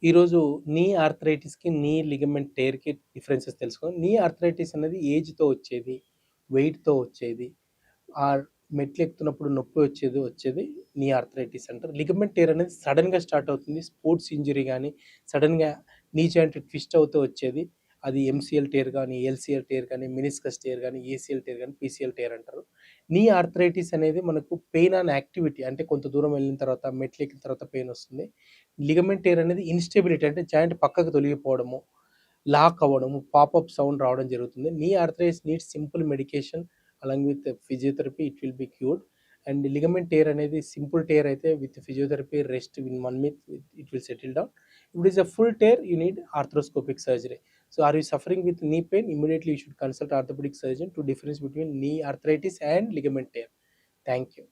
ఈరోజు నీ ఆర్థరైటిస్‌కి, నీ లిగమెంట్ టేర్‌కి డిఫరెన్సెస్ తెలుసుకుందాం. నీ ఆర్థరైటిస్ అనేది ఏజ్‌తో వచ్చేది, వెయిట్‌తో వచ్చేది. మెట్లెక్కుతున్నప్పుడు నొప్పి వచ్చేది నీ ఆర్థరైటిస్ అంటారు. లిగమెంట్ టేర్ అనేది సడెన్‌గా స్టార్ట్ అవుతుంది. స్పోర్ట్స్ ఇంజరీ గానీ, సడెన్‌గా నీ జాయింట్ ట్విస్ట్ అవుతూ వచ్చేది. అది ఎంసీఎల్ టేర్ గానీ, ఎల్సీఎల్ టేర్ గానీ, మెనిస్కస్ టేర్ గానీ, ఏసీఎల్ టేర్ గానీ, పీసీఎల్ టేర్ అంటారు. నీ ఆర్థరైటిస్ అనేది మనకు పెయిన్ ఆన్ యాక్టివిటీ, అంటే కొంత దూరం వెళ్ళిన తర్వాత, మెట్లెక్కిన తర్వాత పెయిన్ వస్తుంది. లిగమెంట్ టేర్ అనేది ఇన్‌స్టెబిలిటీ, అంటే జాయింట్ పక్కకు తొలగిపోవడము, లాక్ అవ్వడము, పాపప్ సౌండ్ రావడం జరుగుతుంది. నీ arthritis needs simple medication along with physiotherapy, it will be cured. And ligament tear అనేది సింపుల్ టేర్ అయితే with physiotherapy, rest in 1 week it will settle down. If it is a full tear, you need arthroscopic surgery. So are you suffering with knee pain? Immediately you should consult orthopedic surgeon to difference between knee arthritis and ligament tear. Thank you.